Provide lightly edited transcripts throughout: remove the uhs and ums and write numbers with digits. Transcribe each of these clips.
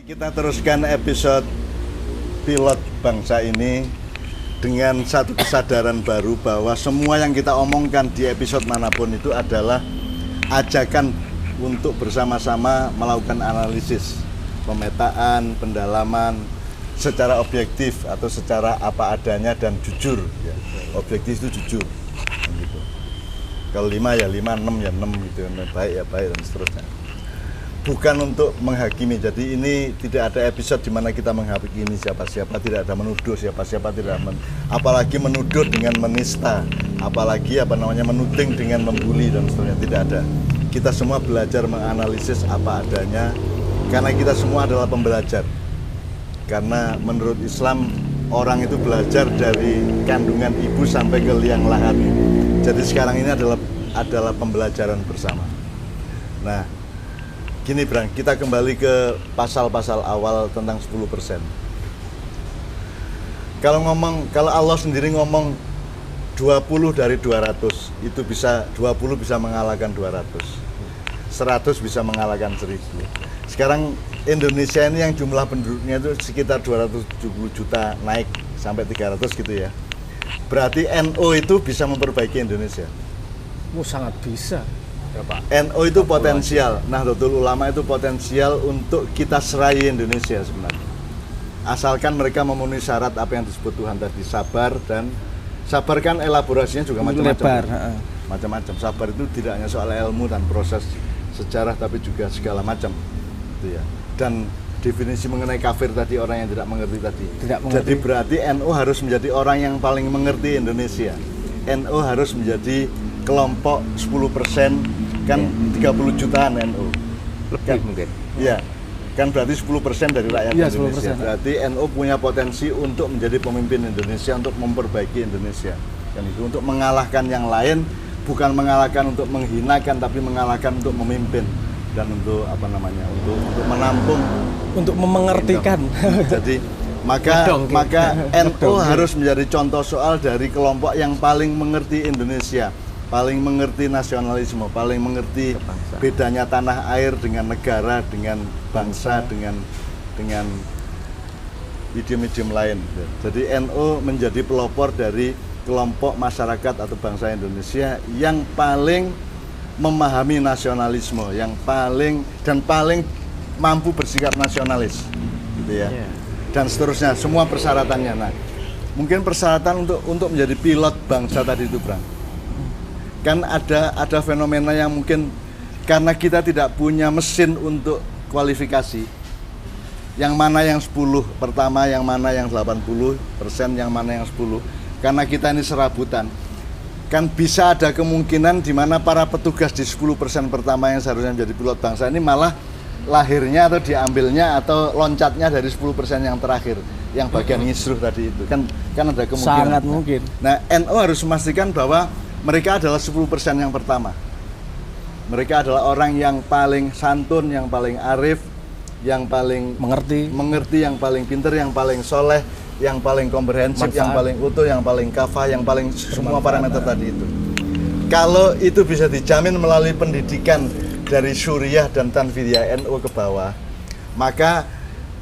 Kita teruskan episode pilot bangsa ini dengan satu kesadaran baru bahwa semua yang kita omongkan di episode manapun itu adalah ajakan untuk bersama-sama melakukan analisis, pemetaan, pendalaman secara objektif atau secara apa adanya dan jujur. Ya. Objektif itu jujur. Gitu. Kalau 5 ya 5, 6 ya 6 gitu. Baik ya baik dan seterusnya. Bukan untuk menghakimi, jadi ini tidak ada episode di mana kita menghakimi siapa-siapa, tidak ada menuduh siapa-siapa, apalagi menuduh dengan menista, apalagi menuding dengan membuli dan seterusnya, tidak ada. Kita semua belajar menganalisis apa adanya, karena kita semua adalah pembelajar. Karena menurut Islam, orang itu belajar dari kandungan ibu sampai ke liang lahat. Jadi sekarang ini adalah pembelajaran bersama. Nah, gini Bang, kita kembali ke pasal-pasal awal tentang 10%. Kalau Allah sendiri ngomong 20 dari 200, itu bisa 20 bisa mengalahkan 200. 100 bisa mengalahkan 1000. Sekarang Indonesia ini yang jumlah penduduknya itu sekitar 270 juta naik sampai 300 gitu ya. Berarti NU itu bisa memperbaiki Indonesia. Sangat bisa. NU itu potensial, Nahdlatul Ulama itu potensial untuk kita serai Indonesia sebenarnya. Asalkan mereka memenuhi syarat apa yang disebut Tuhan tadi, sabar, dan sabar kan elaborasinya juga macam-macam. Macam-macam. Sabar itu tidak hanya soal ilmu dan proses sejarah, tapi juga segala macam. Gitu ya. Dan definisi mengenai kafir tadi, orang yang tidak mengerti tadi. Jadi berarti NU harus menjadi orang yang paling mengerti Indonesia. NU harus menjadi kelompok 10%. Kan 30 jutaan NU lebih kan, mungkin ya kan berarti 10% dari rakyat ya, Indonesia 10%. Berarti NU punya potensi untuk menjadi pemimpin Indonesia, untuk memperbaiki Indonesia kan, itu untuk mengalahkan yang lain, bukan mengalahkan untuk menghinakan, tapi mengalahkan untuk memimpin dan untuk untuk menampung, untuk memengertikan. Jadi maka NU harus menjadi contoh soal dari kelompok yang paling mengerti Indonesia, paling mengerti nasionalisme, paling mengerti bedanya tanah air dengan negara, dengan bangsa, dengan idiom-idiom lain. Jadi NU menjadi pelopor dari kelompok masyarakat atau bangsa Indonesia yang paling memahami nasionalisme, yang paling mampu bersikap nasionalis, gitu ya. Dan seterusnya, semua persyaratannya. Nah, mungkin persyaratan untuk menjadi pilot bangsa tadi itu, Bang. Kan ada fenomena yang mungkin karena kita tidak punya mesin untuk kualifikasi, yang mana yang 10 pertama, yang mana yang 80%, yang mana yang 10, karena kita ini serabutan, kan bisa ada kemungkinan di mana para petugas di 10% pertama yang seharusnya menjadi pilot bangsa ini malah lahirnya atau diambilnya atau loncatnya dari 10% yang terakhir, yang bagian ngisruh tadi itu, kan ada kemungkinan. Sangat mungkin. Nah, NU harus memastikan bahwa mereka adalah 10% yang pertama. Mereka adalah orang yang paling santun, yang paling arif, yang paling mengerti, yang paling pinter, yang paling soleh, yang paling komprehensif, yang paling utuh, yang paling kafah, yang paling semua parameter tadi itu. Kalau itu bisa dijamin melalui pendidikan dari Suriah dan Tanfidiyah NU ke bawah, maka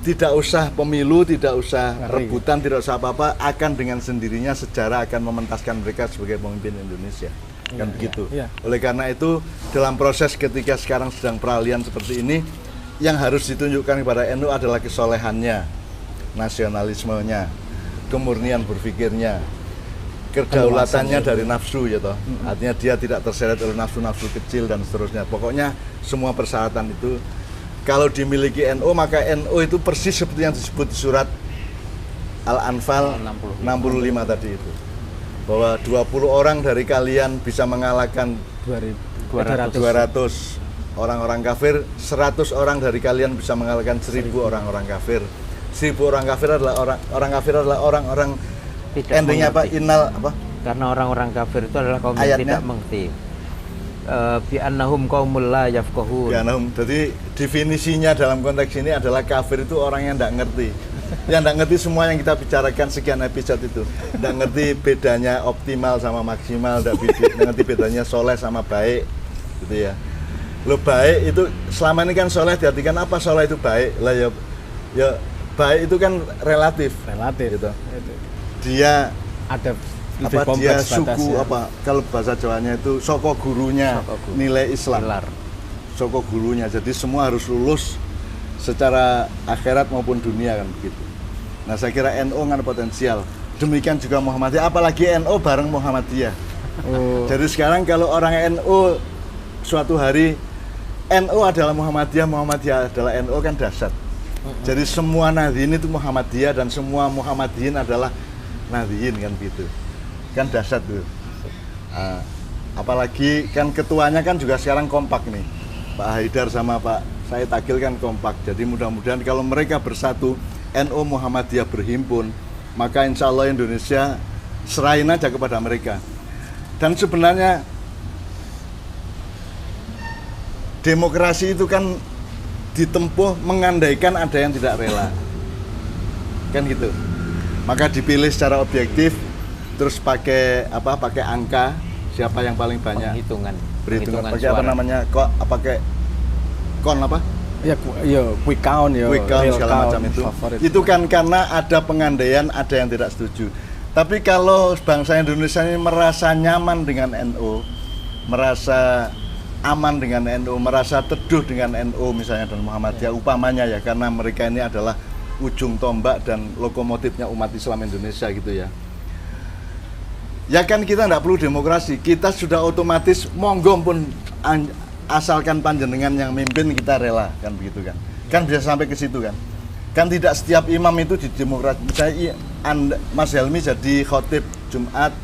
tidak usah pemilu, tidak usah rebutan, tidak usah apa-apa, akan dengan sendirinya sejarah akan mementaskan mereka sebagai pemimpin Indonesia. Kan begitu. Oleh karena itu, dalam proses ketika sekarang sedang peralihan seperti ini, yang harus ditunjukkan kepada NU adalah kesolehannya, nasionalismenya, kemurnian berpikirnya, kedaulatannya dari nafsu, ya toh. Artinya dia tidak terseret oleh nafsu-nafsu kecil dan seterusnya. Pokoknya semua persyaratan itu kalau dimiliki NU, maka NU itu persis seperti yang disebut di surat Al-Anfal 65 tadi itu. Bahwa 20 orang dari kalian bisa mengalahkan 200 orang-orang kafir, 100 orang dari kalian bisa mengalahkan 1000 orang-orang kafir. 1000 orang kafir adalah orang-orang endingnya apa? Karena orang-orang kafir itu adalah kaum yang tidak mengerti. Bi'annahum qaumul la yafqahun. Jadi definisinya dalam konteks ini adalah kafir itu orang yang tidak ngerti. Yang tidak ngerti semua yang kita bicarakan sekian episode itu. Tidak ngerti bedanya optimal sama maksimal, tidak ngerti bedanya soleh sama baik, gitu ya. Lo baik itu selama ini kan soleh diartikan apa? Soleh itu baik lah ya. Ya baik itu kan relatif gitu. Itu. Dia Ada lebih apa dia kompleks suku batasnya. apa kalau bahasa Jawanya itu soko gurunya Soko guru. nilai Islam. Pilar. Soko gurunya. Jadi semua harus lulus secara akhirat maupun dunia kan begitu. Nah, saya kira NU kan potensial. Demikian juga Muhammadiyah, apalagi NU bareng Muhammadiyah. Oh. Jadi sekarang kalau orang NU suatu hari NU adalah Muhammadiyah, Muhammadiyah adalah NU kan dahsyat. Jadi semua Nahdliyin itu Muhammadiyah dan semua Muhammadiyin adalah Nahdliyin kan gitu. Kan dahsyat tuh. Nah, apalagi kan ketuanya kan juga sekarang kompak nih. Pak Haidar sama Pak Said Akil kan kompak. Jadi mudah-mudahan kalau mereka bersatu, NU Muhammadiyah berhimpun, maka insya Allah Indonesia serahin aja kepada mereka. Dan sebenarnya demokrasi itu kan ditempuh mengandaikan ada yang tidak rela, kan gitu. Maka dipilih secara objektif, terus pakai apa? Pakai angka siapa yang paling banyak. Perhitungan pakai apa namanya? Kok pakai kon apa? Ya quick count ya. Quick count real segala count, macam itu. favorit. Itu kan karena ada pengandaian, ada yang tidak setuju. Tapi kalau bangsa Indonesia ini merasa nyaman dengan NU, merasa aman dengan NU, merasa teduh dengan NU misalnya dan Muhammadiyah upamanya ya, karena mereka ini adalah ujung tombak dan lokomotifnya umat Islam Indonesia gitu ya. Ya kan kita nggak perlu demokrasi, kita sudah otomatis monggo pun asalkan panjenengan yang mimpin kita rela kan begitu kan. Kan bisa sampai ke situ kan. Kan tidak setiap imam itu di demokrasi. Misalnya Mas Helmi jadi khotib Jumat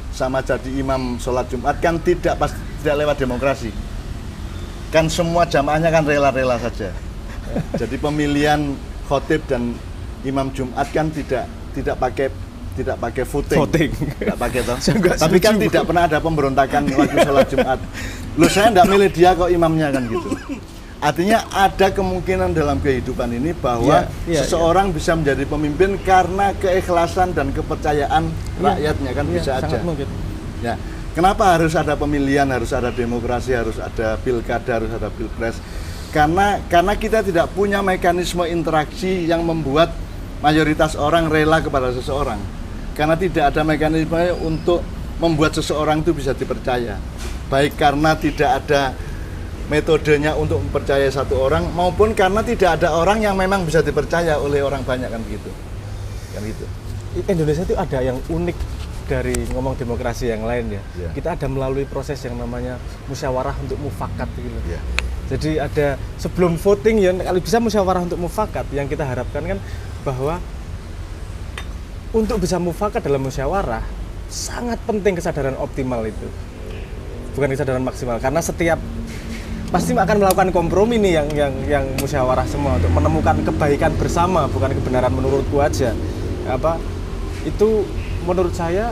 sama jadi imam sholat Jumat kan tidak lewat demokrasi. Kan semua jamaahnya kan rela-rela saja. Jadi pemilihan khotib dan imam Jumat kan tidak pakai voting. Tidak pakai toh. Tapi kan tidak pernah ada pemberontakan waktu sholat Jumat. Loh saya tidak milih dia kok imamnya kan gitu. Artinya ada kemungkinan dalam kehidupan ini bahwa seseorang bisa menjadi pemimpin karena keikhlasan dan kepercayaan rakyatnya kan bisa aja. Mungkin. Ya. Kenapa harus ada pemilihan, harus ada demokrasi, harus ada pilkada, harus ada pilpres? Karena kita tidak punya mekanisme interaksi yang membuat mayoritas orang rela kepada seseorang. Karena tidak ada mekanisme untuk membuat seseorang itu bisa dipercaya. Baik karena tidak ada metodenya untuk mempercayai satu orang, maupun karena tidak ada orang yang memang bisa dipercaya oleh orang banyak kan begitu. Kan gitu. Indonesia itu ada yang unik dari ngomong demokrasi yang lain ya. Yeah. Kita ada melalui proses yang namanya musyawarah untuk mufakat gitu. Yeah. Jadi ada sebelum voting ya kalau bisa musyawarah untuk mufakat, yang kita harapkan kan bahwa untuk bisa mufakat dalam musyawarah sangat penting kesadaran optimal itu. Bukan kesadaran maksimal, karena setiap pasti akan melakukan kompromi nih yang musyawarah semua untuk menemukan kebaikan bersama, bukan kebenaran menurutku aja. Itu menurut saya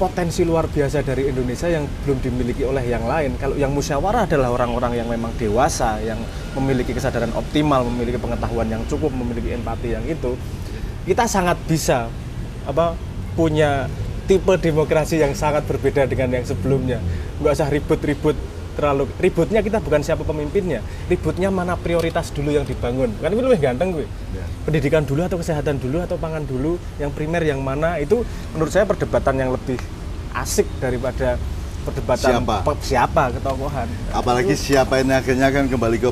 potensi luar biasa dari Indonesia yang belum dimiliki oleh yang lain. Kalau yang musyawarah adalah orang-orang yang memang dewasa, yang memiliki kesadaran optimal, memiliki pengetahuan yang cukup, memiliki empati yang itu, kita sangat bisa punya tipe demokrasi yang sangat berbeda dengan yang sebelumnya. Nggak usah ribut-ribut terlalu. Ributnya kita bukan siapa pemimpinnya, ributnya mana prioritas dulu yang dibangun. Kan itu lebih ganteng gue. Ya. Pendidikan dulu atau kesehatan dulu atau pangan dulu, yang primer yang mana, itu menurut saya perdebatan yang lebih asik daripada perdebatan siapa ketokohan. Apalagi siapa ini akhirnya kan kembali ke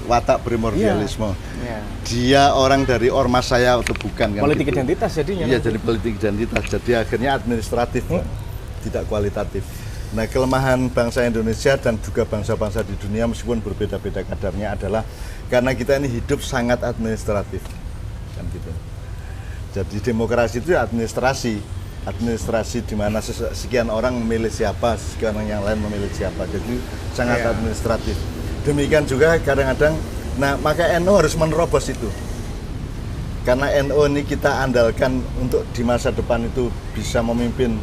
watak primordialisme. Iya. Dia orang dari ormas saya atau bukan kan? Politik gitu. identitas jadinya. Iya, jadi politik identitas. Jadi akhirnya administratif, tidak kualitatif. Nah, kelemahan bangsa Indonesia dan juga bangsa-bangsa di dunia meskipun berbeda-beda kadarnya adalah karena kita ini hidup sangat administratif, kan gitu. Jadi demokrasi itu administrasi di mana sekian orang memilih siapa, sekian orang yang lain memilih siapa. Jadi sangat administratif. Demikian juga kadang-kadang, nah maka NU harus menerobos itu. Karena NU ini kita andalkan untuk di masa depan itu bisa memimpin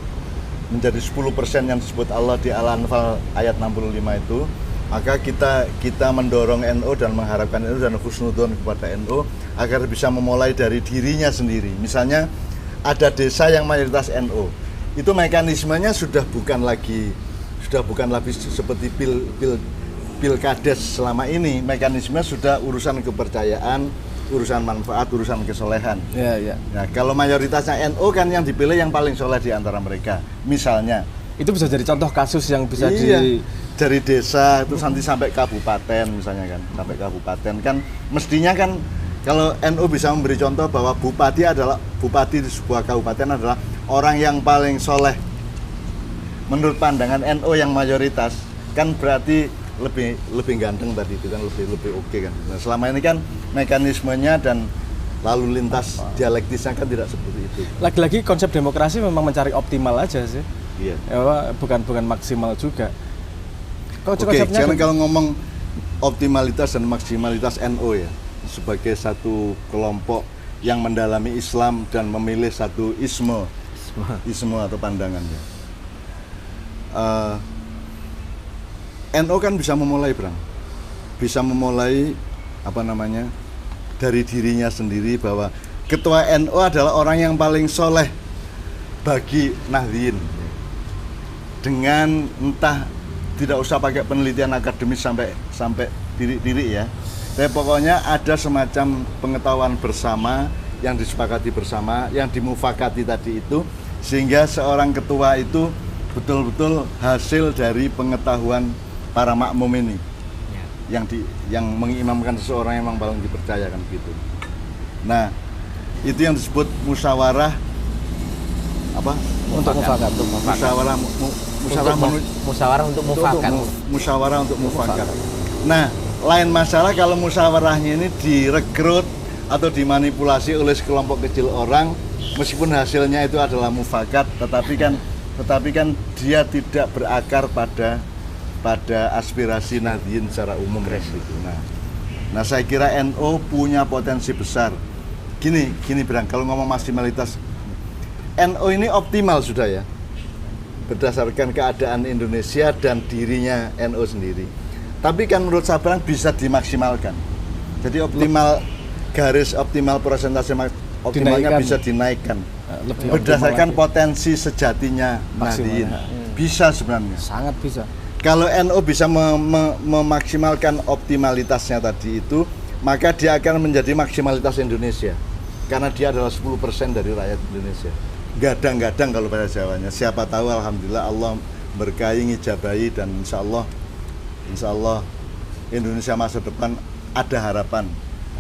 menjadi 10% yang disebut Allah di Al-Anfal ayat 65 itu, maka kita mendorong NU dan mengharapkan NU dan husnudzon kepada NU agar bisa memulai dari dirinya sendiri. Misalnya ada desa yang mayoritas NU, itu mekanismenya sudah bukan lagi seperti Pilkades selama ini mekanisme sudah urusan kepercayaan, urusan manfaat, urusan kesolehan. Ya. Nah, kalau mayoritasnya NU kan yang dipilih yang paling soleh di antara mereka. Misalnya, Itu bisa jadi contoh kasus yang bisa dari desa itu nanti sampai kabupaten misalnya kan, sampai kabupaten kan mestinya kan kalau NU bisa memberi contoh bahwa bupati di sebuah kabupaten adalah orang yang paling soleh menurut pandangan NU yang mayoritas, kan berarti lebih ganteng tadi itu kan, lebih oke kan. Nah, selama ini kan mekanismenya dan lalu lintas dialektisnya kan tidak seperti itu. Lagi-lagi konsep demokrasi memang mencari optimal aja sih. Iya. Ya, bukan maksimal juga. Oke, sekarang kalau ngomong optimalitas dan maksimalitas NU ya, sebagai satu kelompok yang mendalami Islam dan memilih satu isme atau pandangannya. NU kan bisa memulai, Bang. Bisa memulai dari dirinya sendiri bahwa ketua NU adalah orang yang paling soleh bagi Nahdliyin. Dengan entah tidak usah pakai penelitian akademis sampai diri ya. Tapi pokoknya ada semacam pengetahuan bersama yang disepakati bersama, yang dimufakati tadi itu, sehingga seorang ketua itu betul-betul hasil dari pengetahuan para makmum ini, yang mengimamkan seseorang yang memang paling dipercayakan gitu. Nah, itu yang disebut musyawarah musyawarah untuk mufakat. Nah, lain masalah kalau musyawarahnya ini direkrut atau dimanipulasi oleh sekelompok kecil orang, meskipun hasilnya itu adalah mufakat, tetapi kan dia tidak berakar pada aspirasi Nahdliyin secara umum gitu. Nah, saya kira NU punya potensi besar. Gini Bang, kalau ngomong maksimalitas, NU ini optimal sudah ya, berdasarkan keadaan Indonesia dan dirinya NU sendiri. Tapi kan menurut saya bisa dimaksimalkan. Jadi optimal persentase optimalnya bisa dinaikkan. Berdasarkan potensi sejatinya Nahdliyin. Bisa sebenarnya. Sangat bisa. Kalau NU bisa memaksimalkan optimalitasnya tadi itu, maka dia akan menjadi maksimalitas Indonesia. Karena dia adalah 10% dari rakyat Indonesia. Gadang-gadang kalau bahasa Jawanya. Siapa tahu, alhamdulillah Allah berkahi, ngijabahi, dan insya Allah Indonesia masa depan ada harapan,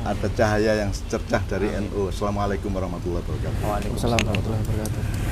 ada cahaya yang cercah dari NU. Assalamualaikum warahmatullahi wabarakatuh. Waalaikumsalam warahmatullahi wabarakatuh.